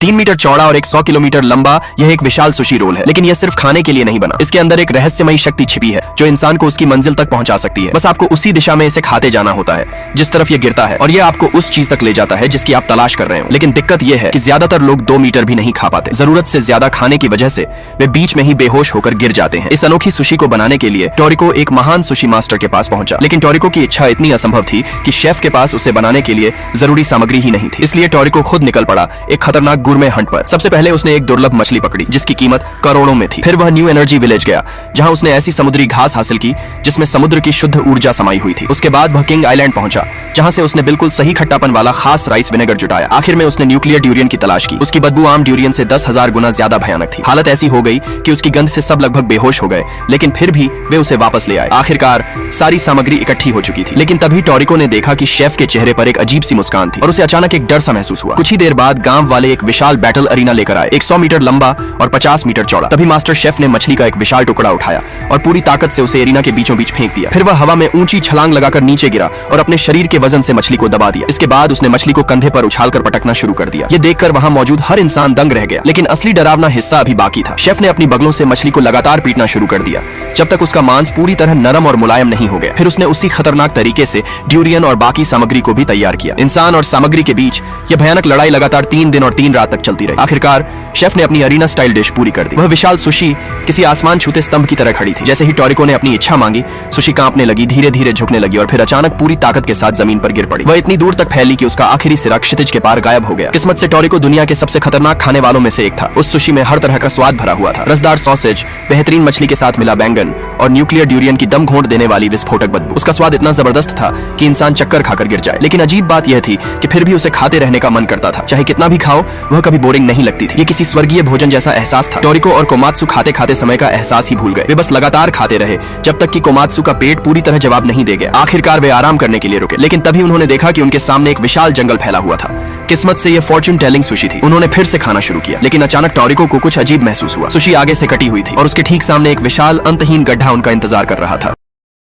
3 metre चौड़ा और 100 kilometre लंबा यह एक विशाल सुशी रोल है। लेकिन यह सिर्फ खाने के लिए नहीं बना, इसके अंदर एक रहस्यमयी शक्ति छिपी है जो इंसान को उसकी मंजिल तक पहुंचा सकती है। बस आपको उसी दिशा में इसे खाते जाना होता है जिस तरफ यह गिरता है, और यह आपको उस चीज तक ले जाता है जिसकी आप तलाश कर रहे हो। लेकिन दिक्कत यह है कि ज्यादातर लोग 2 मीटर भी नहीं खा पाते। जरूरत से ज्यादा खाने की वजह से वे बीच में ही बेहोश होकर गिर जाते हैं। इस अनोखी सुशी को बनाने के लिए टोरिको एक महान सुशी मास्टर के पास पहुंचा, लेकिन टोरिको की इच्छा इतनी असंभव थी कि शेफ के पास उसे बनाने के लिए जरूरी सामग्री ही नहीं थी। इसलिए टोरिको खुद निकल पड़ा एक खतरनाक गुरमे हंट पर। सबसे पहले उसने एक दुर्लभ मछली पकड़ी जिसकी कीमत करोड़ों में थी। फिर वह न्यू एनर्जी विलेज गया जहां उसने ऐसी समुद्री घास हासिल की जिसमें समुद्र की शुद्ध ऊर्जा समाई हुई थी। उसके बाद वह किंग आइलैंड पहुंचा जहां से उसने बिल्कुल सही खट्टापन वाला खास राइस विनेगर जुटाया। आखिर में उसने न्यूक्लियर ड्यूरियन की तलाश की। उसकी बदबू आम ड्यूरियन से 10,000 गुना ज्यादा भयानक थी। हालत ऐसी हो गई कि उसकी गंध से सब लगभग बेहोश हो गए, लेकिन फिर भी वे उसे वापस ले आए। आखिरकार सारी सामग्री इकट्ठी हो चुकी थी, लेकिन तभी टोरिको ने देखा कि शेफ के चेहरे पर एक अजीब सी मुस्कान थी और उसे अचानक एक डर सा महसूस हुआ। कुछ ही देर बाद गांव वाले एक विशाल बैटल अरीना लेकर आए, 100 मीटर लंबा और 50 मीटर चौड़ा। तभी मास्टर शेफ ने मछली का एक विशाल टुकड़ा उठाया और पूरी ताकत से उसे अरीना के बीचों बीच फेंक दिया। फिर वह हवा में ऊंची छलांग लगाकर नीचे गिरा और अपने शरीर के वजन से मछली को दबा दिया। इसके बाद उसने मछली को कंधे पर उछालकर पटकना शुरू कर दिया। ये देखकर वहां मौजूद हर इंसान दंग रह गया, लेकिन असली डरावना हिस्सा अभी बाकी था। शेफ ने अपनी बगलों से मछली को लगातार पीटना शुरू कर दिया जब तक उसका मांस पूरी तरह नरम और मुलायम नहीं हो गया। फिर उसने उसी खतरनाक तरीके से ड्यूरियन और बाकी सामग्री को भी तैयार किया। इंसान और सामग्री के बीच यह भयानक लड़ाई लगातार 3 दिन और 3 रात तक चलती रही। आखिरकार शेफ ने अपनी अरीना स्टाइल डिश पूरी कर दी। वह विशाल सुशी किसी आसमान छूते स्तंभ की तरह खड़ी थी। जैसे ही टोरिको ने अपनी इच्छा मांगी, सुशी कांपने लगी, धीरे धीरे झुकने लगी और फिर अचानक पूरी ताकत के साथ जमीन पर गिर पड़ी। वह इतनी दूर तक फैली कि उसका आखिरी सिरा क्षितिज के पार गायब हो गया। किस्मत से टोरिको दुनिया के सबसे खतरनाक खाने वालों में से एक था। उस सुशी में हर तरह का स्वाद भरा हुआ था, रसदार सॉसेज, बेहतरीन मछली के साथ मिला बैंगन और न्यूक्लियर ड्यूरियन की दम घोंट देने वाली विस्फोटक बदबू। उसका स्वाद इतना जबरदस्त था कि इंसान चक्कर खाकर गिर जाए। लेकिन अजीब बात यह थी कि फिर भी उसे खाते रहने का मन करता था। चाहे कितना भी खाओ, वह कभी बोरिंग नहीं लगती थी। ये किसी स्वर्गीय भोजन जैसा एहसास था। टोरिको और कोमात्सु खाते खाते समय का एहसास ही भूल गए। वे बस लगातार खाते रहे जब तक कि कोमात्सु का पेट पूरी तरह जवाब नहीं दे गया। आखिरकार वे आराम करने के लिए रुके, लेकिन तभी उन्होंने देखा कि उनके सामने एक विशाल जंगल फैला हुआ था। किस्मत से यह फॉर्च्यून टेलिंग सुशी थी। उन्होंने फिर से खाना शुरू किया, लेकिन अचानक टोरिको को कुछ अजीब महसूस हुआ। सुशी आगे से कटी हुई थी और उसके ठीक सामने एक विशाल अंतहीन गड्ढा उनका इंतजार कर रहा था।